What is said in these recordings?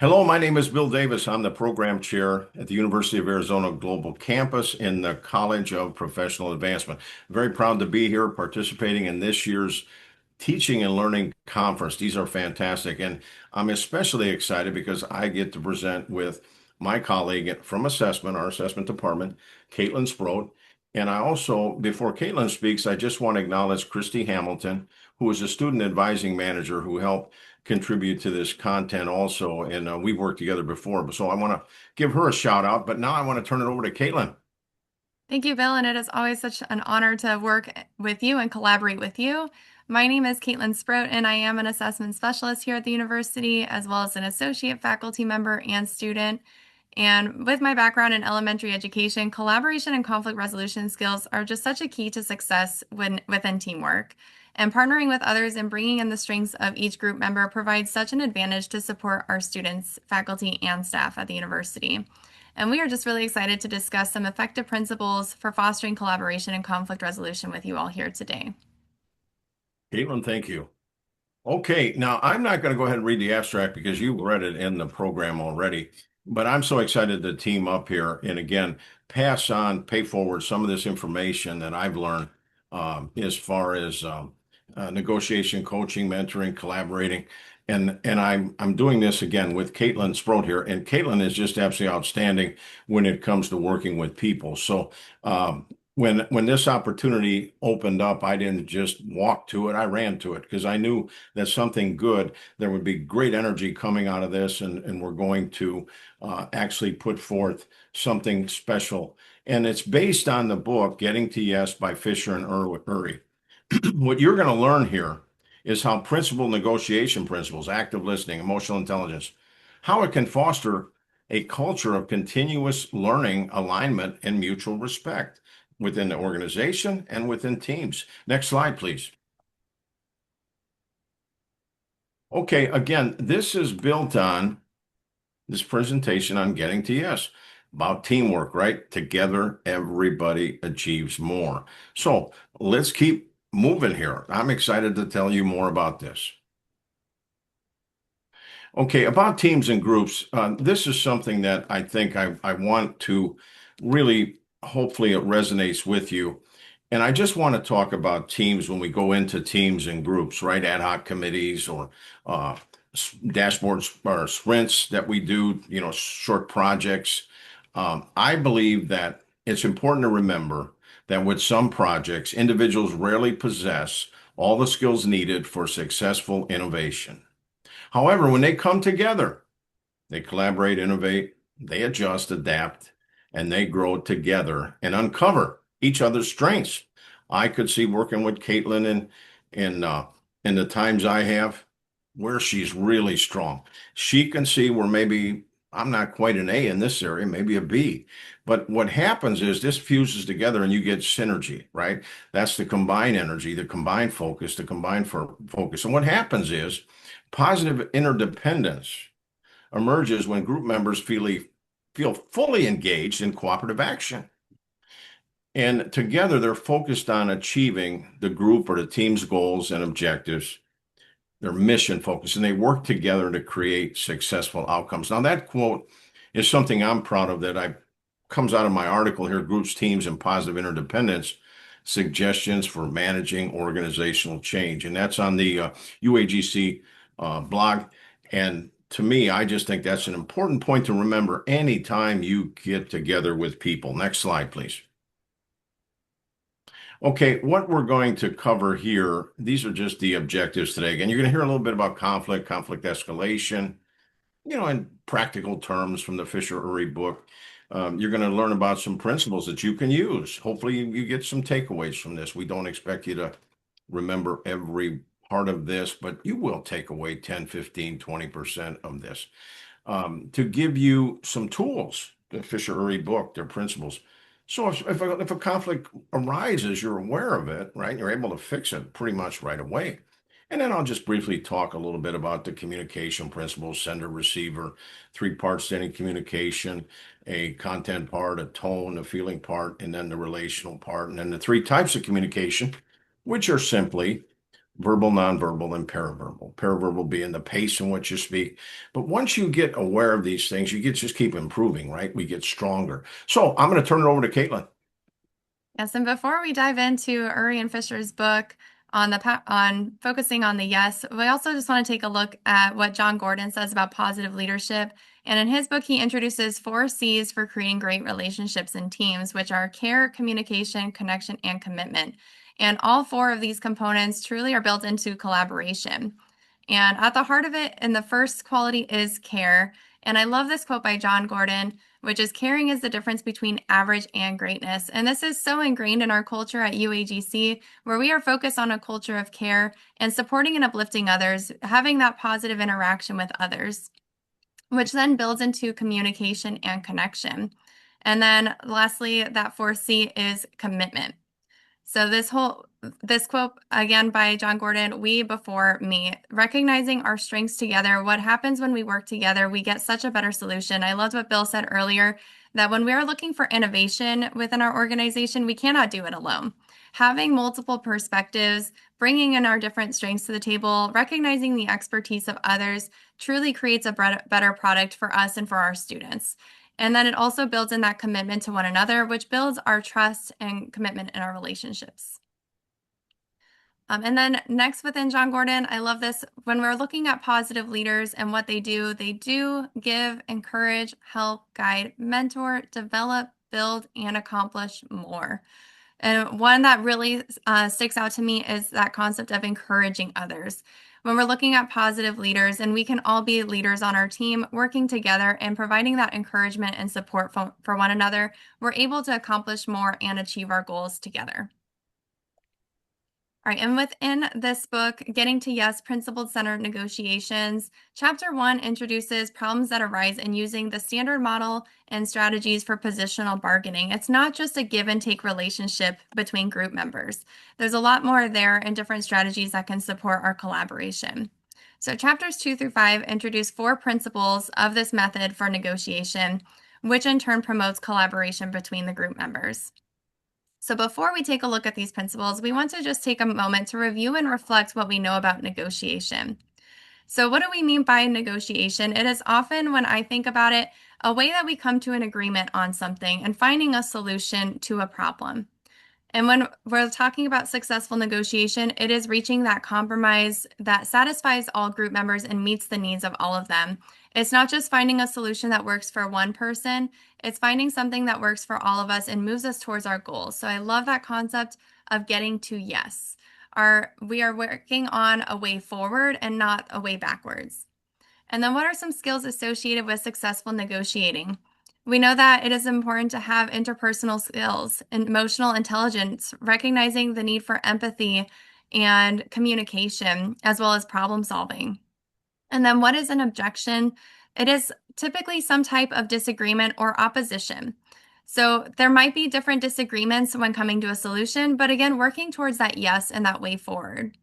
Hello, my name is Bill Davis. I'm the program chair at the University of Arizona Global Campus in the College of Professional Advancement. Very proud to be here participating in this year's Teaching and Learning Conference. These are fantastic. And I'm especially excited because I get to present with my colleague from assessment, our assessment department, Kaitlyn Sproat. And I also, before Kaitlyn speaks, I just want to acknowledge Kristi Hamilton, who is a student advising manager who helped contribute to this content also. And we've worked together before. So I want to give her a shout out. But now I want to turn it over to Kaitlyn. Thank you, Bill, and it is always such an honor to work with you and collaborate with you. My name is Kaitlyn Sproat, and I am an assessment specialist here at the university, as well as an associate faculty member and student. And with my background in elementary education, collaboration and conflict resolution skills are just such a key to success within teamwork. And partnering with others and bringing in the strengths of each group member provides such an advantage to support our students, faculty, and staff at the university. And we are just really excited to discuss some effective principles for fostering collaboration and conflict resolution with you all here today. Kaitlyn, thank you. Okay, now I'm not going to go ahead and read the abstract because you read it in the program already, but I'm so excited to team up here and again, pass on, pay forward some of this information that I've learned as far as negotiation, coaching, mentoring, collaborating. And I'm doing this again with Kaitlyn Sproat here, and Kaitlyn is just absolutely outstanding when it comes to working with people. So when this opportunity opened up, I didn't just walk to it, I ran to it because I knew that something good, there would be great energy coming out of this, and we're going to actually put forth something special. And it's based on the book, Getting to Yes by Fisher and Ury. What you're going to learn here is how principled negotiation principles, active listening, emotional intelligence, how it can foster a culture of continuous learning, alignment, and mutual respect within the organization and within teams. Next slide, please. Okay, again, this is built on this presentation on Getting to Yes, about teamwork, right? Together, everybody achieves more. So let's keep moving here. I'm excited to tell you more about this. Okay, about teams and groups, this is something that I think I want to really, hopefully it resonates with you. And I just want to talk about teams when we go into teams and groups, right? Ad hoc committees or dashboards or sprints that we do, short projects. I believe that it's important to remember that with some projects, individuals rarely possess all the skills needed for successful innovation. However, when they come together, they collaborate, innovate, they adjust, adapt, and they grow together and uncover each other's strengths. I could see working with Kaitlyn in the times I have where she's really strong. She can see where maybe I'm not quite an A in this area, maybe a B. But what happens is this fuses together and you get synergy, right? That's the combined energy, the combined focus, the combined focus. And what happens is positive interdependence emerges when group members feel fully engaged in cooperative action. And together they're focused on achieving the group or the team's goals and objectives. They're mission focused and they work together to create successful outcomes. Now that quote is something I'm proud of that I comes out of my article here, Groups, Teams, and Positive Interdependence, Suggestions for Managing Organizational Change. And that's on the UAGC blog. And to me, I just think that's an important point to remember anytime you get together with people. Next slide, please. Okay, what we're going to cover here, these are just the objectives today. Again, you're going to hear a little bit about conflict escalation, in practical terms from the Fisher Ury book. You're going to learn about some principles that you can use. Hopefully you get some takeaways from this. We don't expect you to remember every part of this, but you will take away 10, 15, 20% of this. To give you some tools, the Fisher Ury book, their principles. So if a conflict arises, you're aware of it, right? You're able to fix it pretty much right away. And then I'll just briefly talk a little bit about the communication principles, sender, receiver, 3 parts to any communication, a content part, a tone, a feeling part, and then the relational part. And then the 3 types of communication, which are simply verbal, nonverbal, and paraverbal. Paraverbal being the pace in which you speak. But once you get aware of these things, you get just keep improving, right? We get stronger. So I'm going to turn it over to Kaitlyn. Yes, and before we dive into Ury and Fisher's book on on focusing on the yes, we also just want to take a look at what John Gordon says about positive leadership. And in his book, he introduces 4 C's for creating great relationships in teams, which are care, communication, connection, and commitment. And all 4 of these components truly are built into collaboration. And at the heart of it, and the first quality is care. And I love this quote by John Gordon, which is caring is the difference between average and greatness. And this is so ingrained in our culture at UAGC, where we are focused on a culture of care and supporting and uplifting others, having that positive interaction with others, which then builds into communication and connection. And then lastly, that 4 C is commitment. So this quote again by John Gordon, we before me, recognizing our strengths together, what happens when we work together, we get such a better solution. I loved what Bill said earlier, that when we are looking for innovation within our organization, we cannot do it alone. Having multiple perspectives, bringing in our different strengths to the table, recognizing the expertise of others truly creates a better product for us and for our students. And then it also builds in that commitment to one another, which builds our trust and commitment in our relationships. And then next within John Gordon, I love this. When we're looking at positive leaders and what they do give, encourage, help, guide, mentor, develop, build, and accomplish more. And one that really sticks out to me is that concept of encouraging others. When we're looking at positive leaders, and we can all be leaders on our team, working together and providing that encouragement and support for one another, we're able to accomplish more and achieve our goals together. All right, and within this book, Getting to Yes, Principle-Centered Negotiations, Chapter 1 introduces problems that arise in using the standard model and strategies for positional bargaining. It's not just a give and take relationship between group members. There's a lot more there and different strategies that can support our collaboration. So chapters 2 through 5 introduce 4 principles of this method for negotiation, which in turn promotes collaboration between the group members. So before we take a look at these principles, we want to just take a moment to review and reflect what we know about negotiation. So what do we mean by negotiation? It is often, when I think about it, a way that we come to an agreement on something and finding a solution to a problem. And when we're talking about successful negotiation, it is reaching that compromise that satisfies all group members and meets the needs of all of them. It's not just finding a solution that works for one person, it's finding something that works for all of us and moves us towards our goals. So I love that concept of getting to yes. We are working on a way forward and not a way backwards. And then what are some skills associated with successful negotiating? We know that it is important to have interpersonal skills, emotional intelligence, recognizing the need for empathy and communication, as well as problem solving. And then what is an objection? It is typically some type of disagreement or opposition. So there might be different disagreements when coming to a solution, but again, working towards that yes and that way forward.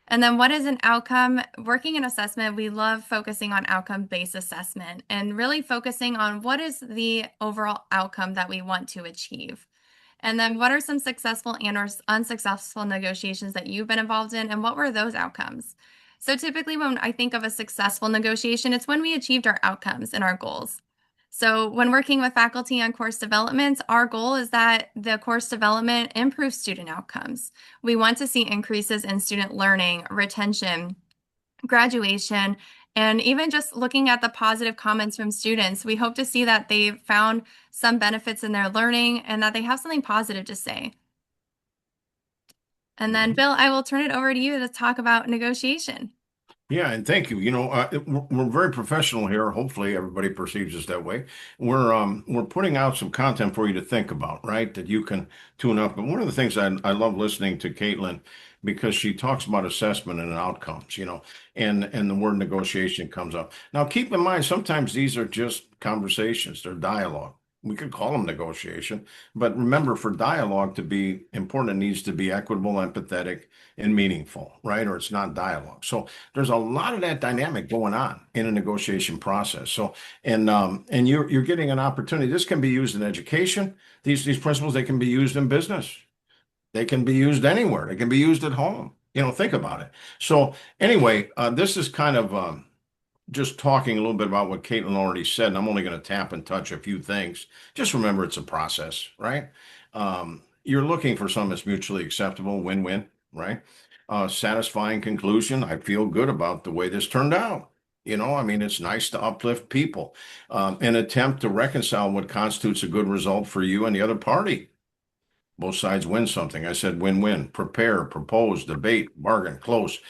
And then what is an outcome? Working in assessment, we love focusing on outcome-based assessment and really focusing on what is the overall outcome that we want to achieve. And then what are some successful and or unsuccessful negotiations that you've been involved in, and what were those outcomes? So typically when I think of a successful negotiation, it's when we achieved our outcomes and our goals. So when working with faculty on course development, our goal is that the course development improves student outcomes. We want to see increases in student learning, retention, graduation, and even just looking at the positive comments from students. We hope to see that they've found some benefits in their learning and that they have something positive to say. And then, Bill, I will turn it over to you to talk about negotiation. Yeah, and thank you. We're very professional here. Hopefully, everybody perceives us that way. We're putting out some content for you to think about, right? That you can tune up. And one of the things I love listening to Kaitlyn because she talks about assessment and outcomes, and the word negotiation comes up. Now, keep in mind, sometimes these are just conversations, they're dialogue. We could call them negotiation, but remember, for dialogue to be important, it needs to be equitable, empathetic, and meaningful, right? Or it's not dialogue. So there's a lot of that dynamic going on in a negotiation process. So, and you're getting an opportunity. This can be used in education. These principles, they can be used in business. They can be used anywhere. They can be used at home. Think about it. So anyway, this is kind of just talking a little bit about what Kaitlyn already said, and I'm only going to tap and touch a few things. Just remember it's a process, right? You're looking for something that's mutually acceptable, win-win, right? Satisfying conclusion. I feel good about the way this turned out. I mean, it's nice to uplift people. An attempt to reconcile what constitutes a good result for you and the other party. Both sides win something. I said win-win. Prepare, propose, debate, bargain, close.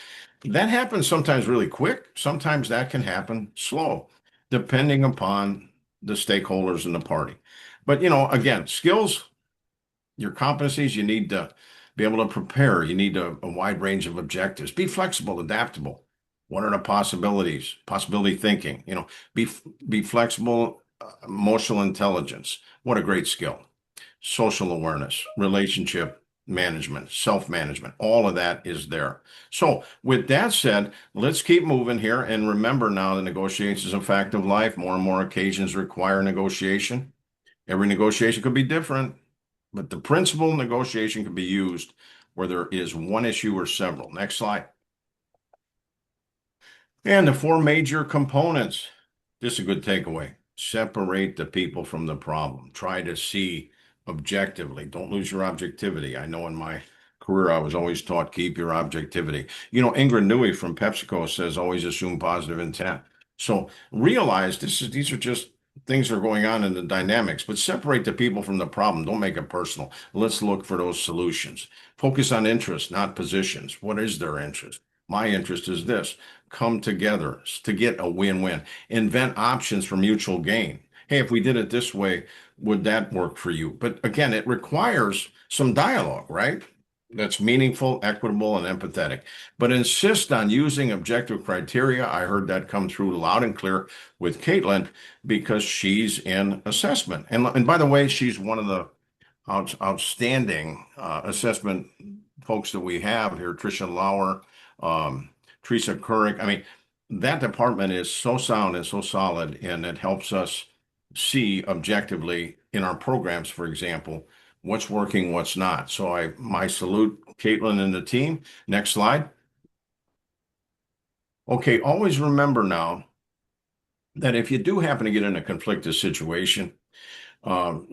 That happens sometimes really quick. Sometimes that can happen slow, depending upon the stakeholders in the party. But, again, skills, your competencies, you need to be able to prepare. You need a wide range of objectives. Be flexible, adaptable. What are the possibilities? Possibility thinking, be flexible, emotional intelligence. What a great skill. Social awareness, relationship management, self-management, all of that is there. So with that said, let's keep moving here. And remember now, the negotiation is a fact of life. More and more occasions require negotiation. Every negotiation could be different, but the principle of negotiation can be used where there is one issue or several. Next slide. And the four major components. This is a good takeaway. Separate the people from the problem. Try to see objectively. Don't lose your objectivity. I know in my career, I was always taught keep your objectivity. Ingrid Newey from PepsiCo says always assume positive intent. So realize these are just things that are going on in the dynamics, but separate the people from the problem. Don't make it personal. Let's look for those solutions. Focus on interests, not positions. What is their interest? My interest is this. Come together to get a win-win. Invent options for mutual gain. Hey, if we did it this way, would that work for you? But again, it requires some dialogue, right? That's meaningful, equitable, and empathetic. But insist on using objective criteria. I heard that come through loud and clear with Kaitlyn because she's in assessment. And by the way, she's one of the outstanding assessment folks that we have here, Tricia Lauer, Teresa Couric. I mean, that department is so sound and so solid, and it helps us see objectively in our programs, for example, what's working, what's not. So my salute Kaitlyn and the team. Next slide. Okay, always remember now that if you do happen to get in a conflicted situation,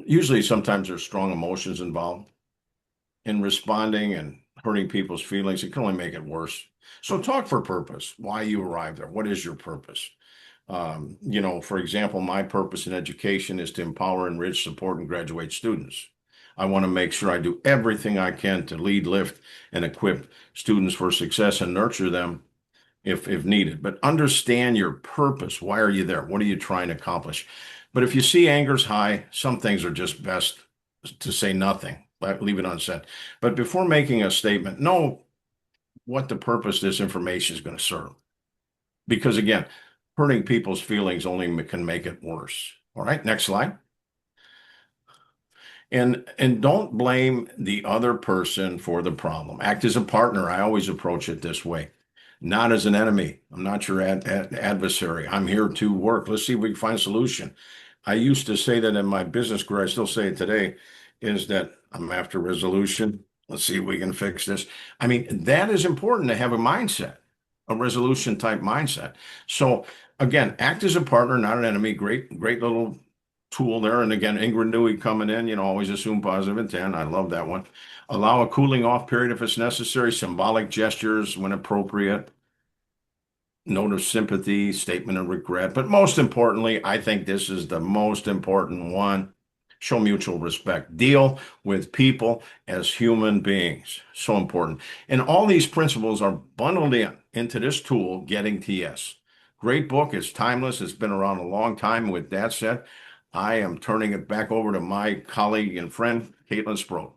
usually sometimes there's strong emotions involved in responding and hurting people's feelings. It can only make it worse. So talk for purpose, why you arrived there. What is your purpose? For example, my purpose in education is to empower, enrich, support, and graduate students. I want to make sure I do everything I can to lead, lift, and equip students for success and nurture them if needed. But understand your purpose. Why are you there? What are you trying to accomplish? But if you see anger's high, some things are just best to say nothing. Leave it unsaid. But before making a statement, know what the purpose this information is going to serve. Because again, hurting people's feelings only can make it worse. All right, next slide. And don't blame the other person for the problem. Act as a partner. I always approach it this way. Not as an enemy. I'm not your adversary. I'm here to work. Let's see if we can find a solution. I used to say that in my business career, I still say it today, is that I'm after resolution. Let's see if we can fix this. I mean, that is important to have a mindset, a resolution type mindset. So again, act as a partner, not an enemy. Great little tool there. And again, Ingrid Newey coming in, always assume positive intent. I love that one. Allow a cooling off period if it's necessary, symbolic gestures when appropriate, note of sympathy, statement of regret. But most importantly, I think this is the most important one. Show mutual respect. Deal with people as human beings. So important. And all these principles are bundled into this tool, Getting to Yes. Great book. It's timeless. It's been around a long time. With that said, I am turning it back over to my colleague and friend, Kaitlyn Sproat.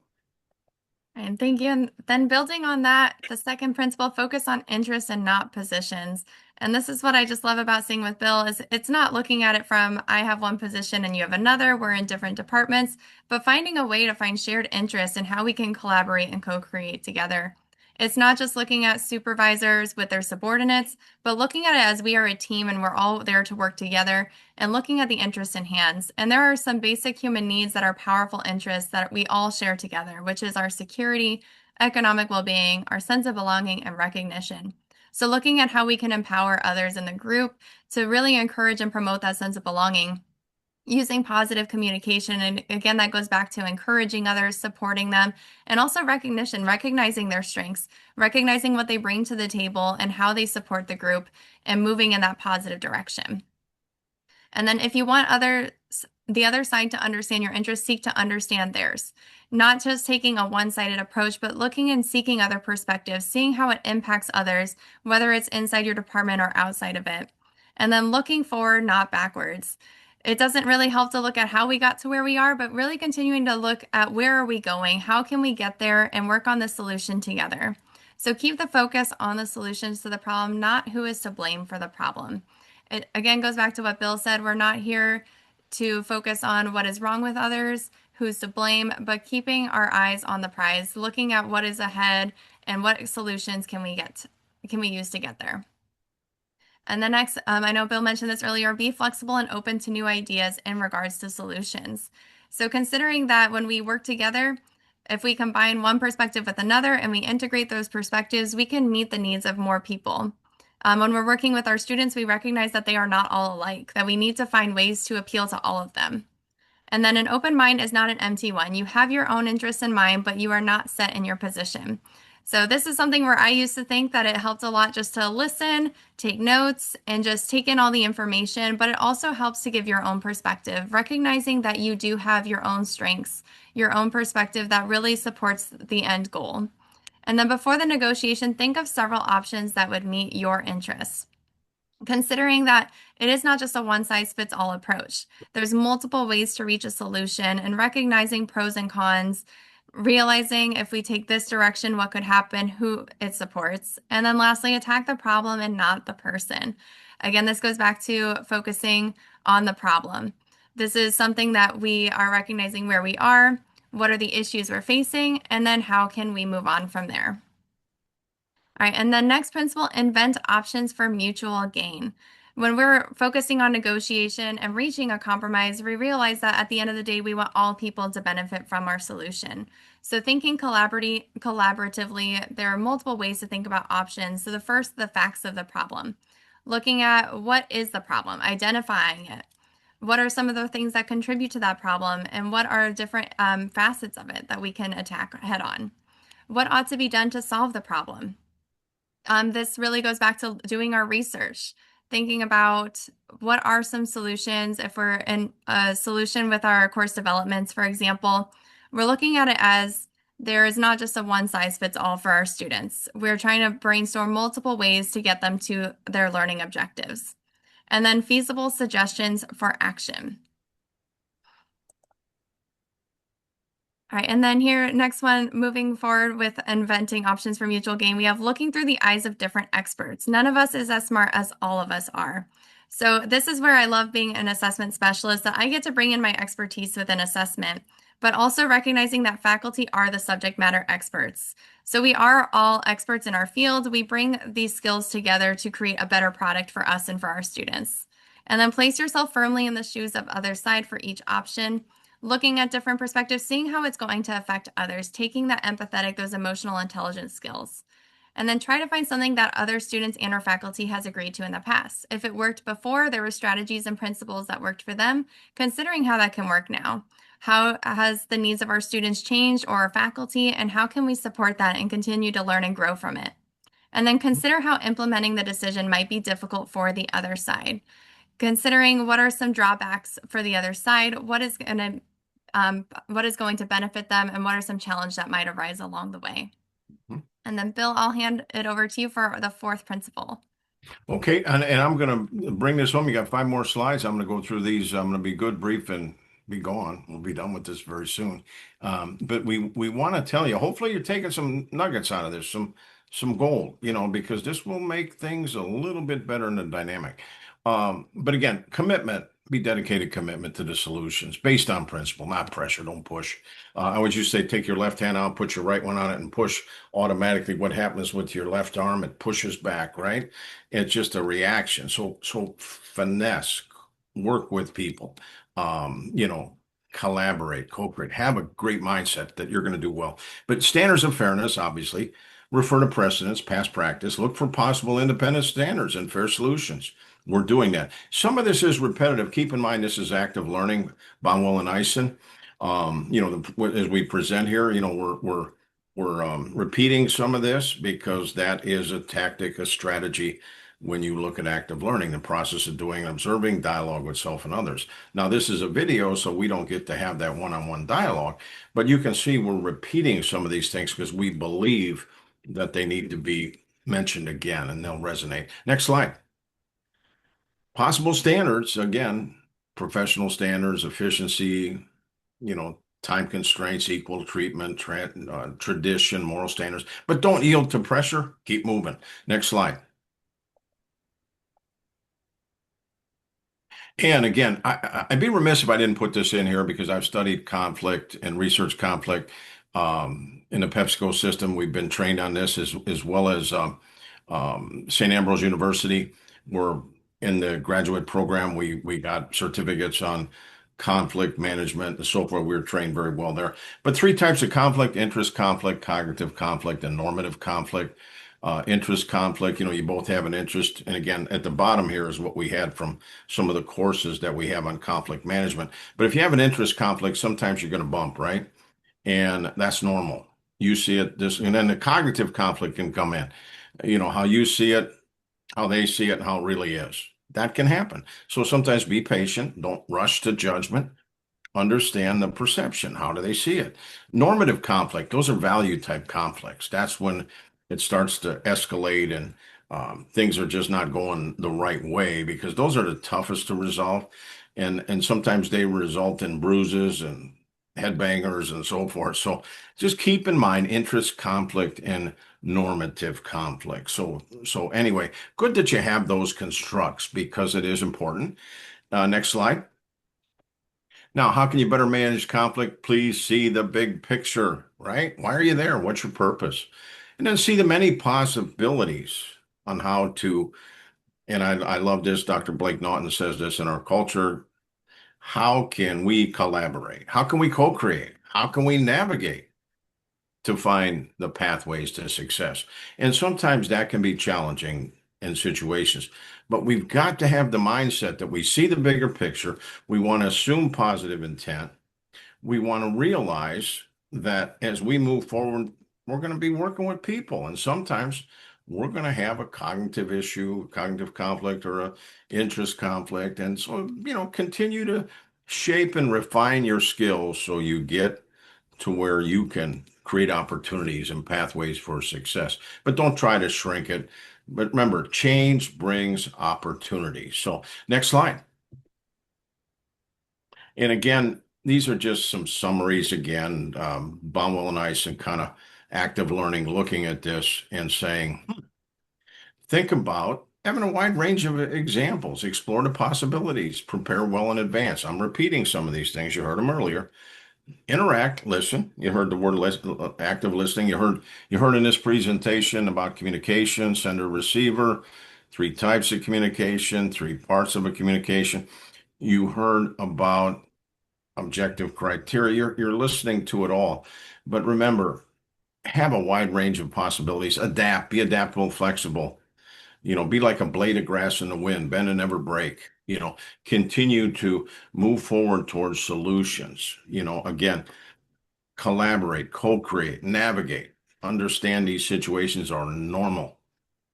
And thank you. And then building on that, the second principle, focus on interests and not positions. And this is what I just love about Sing with Bill is it's not looking at it from I have one position and you have another, we're in different departments, but finding a way to find shared interests and how we can collaborate and co-create together. It's not just looking at supervisors with their subordinates, but looking at it as we are a team and we're all there to work together and looking at the interests in hands. And there are some basic human needs that are powerful interests that we all share together, which is our security, economic well-being, our sense of belonging, and recognition. So looking at how we can empower others in the group to really encourage and promote that sense of belonging using positive communication. And again, that goes back to encouraging others, supporting them, and also recognition, recognizing their strengths, recognizing what they bring to the table and how they support the group and moving in that positive direction. And then if you want the other side to understand your interests, seek to understand theirs. Not just taking a one-sided approach, but looking and seeking other perspectives, seeing how it impacts others, whether it's inside your department or outside of it. And then looking forward, not backwards. It doesn't really help to look at how we got to where we are, but really continuing to look at where are we going, how can we get there, and work on the solution together. So keep the focus on the solutions to the problem, not who is to blame for the problem. It again goes back to what Bill said. We're not here to focus on what is wrong with others, who's to blame, but keeping our eyes on the prize, looking at what is ahead and what solutions can we use to get there. And the next, I know Bill mentioned this earlier, be flexible and open to new ideas in regards to solutions. So considering that when we work together, if we combine one perspective with another and we integrate those perspectives, we can meet the needs of more people. When we're working with our students, we recognize that they are not all alike, that we need to find ways to appeal to all of them. And then an open mind is not an empty one. You have your own interests in mind, but you are not set in your position. So this is something where I used to think that it helped a lot just to listen, take notes, and just take in all the information, but it also helps to give your own perspective, recognizing that you do have your own strengths, your own perspective that really supports the end goal. And then before the negotiation, think of several options that would meet your interests. Considering that it is not just a one size fits all approach, there's multiple ways to reach a solution and recognizing pros and cons, realizing if we take this direction, what could happen, who it supports. And then lastly, attack the problem and not the person. Again, this goes back to focusing on the problem. This is something that we are recognizing where we are, what are the issues we're facing, and then how can we move on from there. All right, and then next principle, invent options for mutual gain. When we're focusing on negotiation and reaching a compromise, we realize that at the end of the day, we want all people to benefit from our solution. So thinking collaboratively, there are multiple ways to think about options. So the first, the facts of the problem. Looking at what is the problem, identifying it. What are some of the things that contribute to that problem, and what are different facets of it that we can attack head on? What ought to be done to solve the problem? This really goes back to doing our research, thinking about what are some solutions. If we're in a solution with our course developments, for example, we're looking at it as there is not just a one size fits all for our students. We're trying to brainstorm multiple ways to get them to their learning objectives. And then feasible suggestions for action. All right, and then here, next one, moving forward with inventing options for mutual gain, we have looking through the eyes of different experts. None of us is as smart as all of us are. So this is where I love being an assessment specialist, that I get to bring in my expertise within assessment, but also recognizing that faculty are the subject matter experts. So we are all experts in our field. We bring these skills together to create a better product for us and for our students. And then place yourself firmly in the shoes of other side for each option, looking at different perspectives, seeing how it's going to affect others, taking that empathetic, those emotional intelligence skills. And then try to find something that other students and or faculty has agreed to in the past. If it worked before, there were strategies and principles that worked for them, considering how that can work now. How has the needs of our students changed or our faculty, and how can we support that and continue to learn and grow from it? And then consider how implementing the decision might be difficult for the other side. Considering what are some drawbacks for the other side, what is going to benefit them, and what are some challenges that might arise along the way. And then Bill, I'll hand it over to you for the fourth principle. Okay, and I'm going to bring this home. You got 5 more slides. I'm going to go through these. I'm going to be good, brief, and be gone. We'll be done with this very soon. But we want to tell you, hopefully you're taking some nuggets out of this, some gold, because this will make things a little bit better in the dynamic. But again, commitment. Be dedicated commitment to the solutions based on principle, not pressure. Don't push. I would just say take your left hand out, put your right one on it, and push automatically. What happens with your left arm? It pushes back, right? It's just a reaction. So finesse, work with people. collaborate, co-create, have a great mindset that you're going to do well. But standards of fairness, obviously, refer to precedents, past practice, look for possible independent standards and fair solutions. We're doing that. Some of this is repetitive. Keep in mind, this is active learning, Bonwell and Eisen. As we present here, we're repeating some of this because that is a tactic, a strategy when you look at active learning, the process of doing, observing, dialogue with self and others. Now, this is a video, so we don't get to have that one-on-one dialogue, but you can see we're repeating some of these things because we believe that they need to be mentioned again and they'll resonate. Next slide. Possible standards, again, professional standards, efficiency, time constraints, equal treatment, tradition, moral standards, but don't yield to pressure. Keep moving. Next slide. And again, I'd be remiss if I didn't put this in here because I've studied conflict and research conflict in the PepsiCo system. We've been trained on this as well as St. Ambrose University. We're in the graduate program. We got certificates on conflict management and so forth. We were trained very well there. But three types of conflict: interest conflict, cognitive conflict, and normative conflict. Interest conflict, you both have an interest. And again, at the bottom here is what we had from some of the courses that we have on conflict management. But if you have an interest conflict, sometimes you're going to bump, right? And that's normal. You see it this, and then the cognitive conflict can come in. How you see it, how they see it, and how it really is. That can happen. So sometimes be patient. Don't rush to judgment. Understand the perception. How do they see it? Normative conflict, those are value type conflicts. That's when it starts to escalate and things are just not going the right way because those are the toughest to resolve. And sometimes they result in bruises and headbangers and so forth. So just keep in mind interest conflict and normative conflict. So anyway, good that you have those constructs because it is important. Next slide. Now, how can you better manage conflict? Please see the big picture, right? Why are you there? What's your purpose? And then see the many possibilities on how to, and I love this, Dr. Blake Naughton says this in our culture. How can we collaborate? How can we co-create? How can we navigate to find the pathways to success? And sometimes that can be challenging in situations, but we've got to have the mindset that we see the bigger picture. We want to assume positive intent. We want to realize that as we move forward, we're going to be working with people. And sometimes we're going to have a cognitive issue, cognitive conflict, or a interest conflict. And so, continue to shape and refine your skills so you get to where you can create opportunities and pathways for success. But don't try to shrink it. But remember, change brings opportunity. So next slide. And again, these are just some summaries again, Bonwell and Eisen kind of active learning, looking at this and saying, think about having a wide range of examples, explore the possibilities, prepare well in advance. I'm repeating some of these things. You heard them earlier. Interact, listen. You heard the word active listening. You heard in this presentation about communication, sender, receiver, three types of communication, three parts of a communication. You heard about objective criteria. You're listening to it all. But remember, have a wide range of possibilities. Adapt, be adaptable, flexible. Be like a blade of grass in the wind, bend and never break. Continue to move forward towards solutions. Again, collaborate, co-create, navigate. Understand these situations are normal.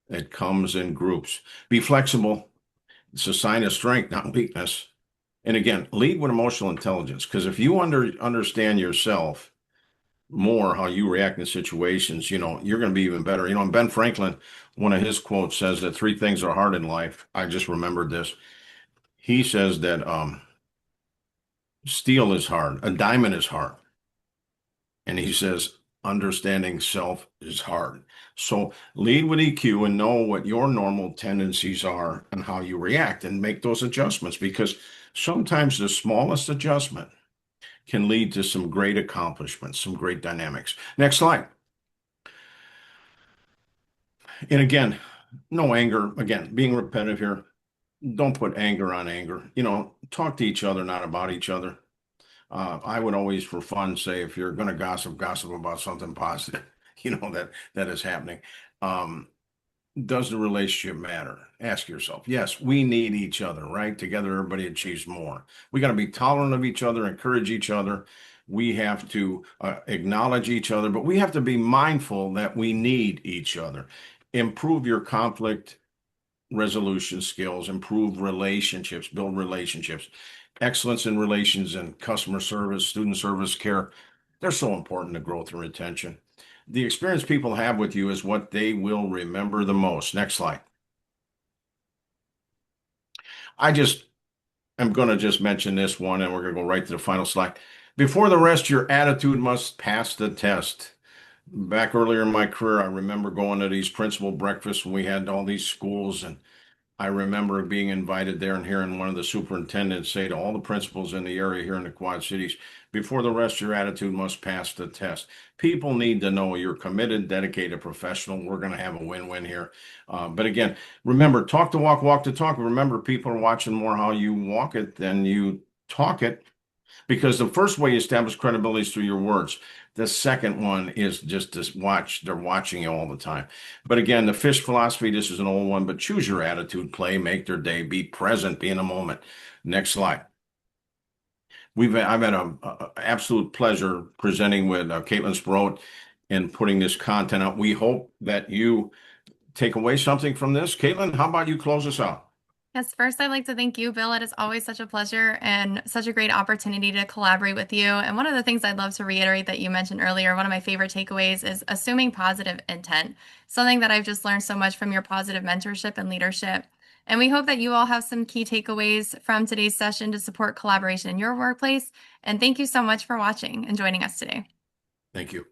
It comes in groups. Be flexible. It's a sign of strength, not weakness. And again, lead with emotional intelligence, because if you understand yourself more, how you react in situations, you're going to be even better. And Ben Franklin, one of his quotes says that three things are hard in life. I just remembered this. He says that steel is hard, a diamond is hard. And he says, understanding self is hard. So lead with EQ and know what your normal tendencies are and how you react and make those adjustments, because sometimes the smallest adjustment can lead to some great accomplishments, some great dynamics. Next slide. And again, no anger. Again, being repetitive here. Don't put anger on anger. Talk to each other, not about each other. I would always, for fun, say if you're going to gossip, gossip about something positive, that is happening. Um, does the relationship matter? Ask yourself. Yes, we need each other, right? Together, everybody achieves more. We got to be tolerant of each other, encourage each other. We have to acknowledge each other, but we have to be mindful that we need each other. Improve your conflict resolution skills, improve relationships, build relationships. Excellence in relations and customer service, student service, care, they're so important to growth and retention. The experience people have with you is what they will remember the most. Next slide. I just am going to just mention this one and we're going to go right to the final slide. Before the rest, your attitude must pass the test. Back earlier in my career, I remember going to these principal breakfasts when we had all these schools, and I remember being invited there and hearing one of the superintendents say to all the principals in the area here in the Quad Cities, before the rest, your attitude must pass the test. People need to know you're committed, dedicated, professional. We're going to have a win-win here. But again, remember, talk the walk, walk the talk. Remember, people are watching more how you walk it than you talk it. Because the first way you establish credibility is through your words. The second one is just to watch. They're watching you all the time. But again, the fish philosophy, this is an old one, but choose your attitude, play, make their day, be present, be in a moment. Next slide. I've had a absolute pleasure presenting with Kaitlyn Sproat and putting this content out. We hope that you take away something from this. Kaitlyn, how about you close us out? Yes, first I'd like to thank you, Bill. It is always such a pleasure and such a great opportunity to collaborate with you. And one of the things I'd love to reiterate that you mentioned earlier, one of my favorite takeaways is assuming positive intent, something that I've just learned so much from your positive mentorship and leadership. And we hope that you all have some key takeaways from today's session to support collaboration in your workplace. And thank you so much for watching and joining us today. Thank you.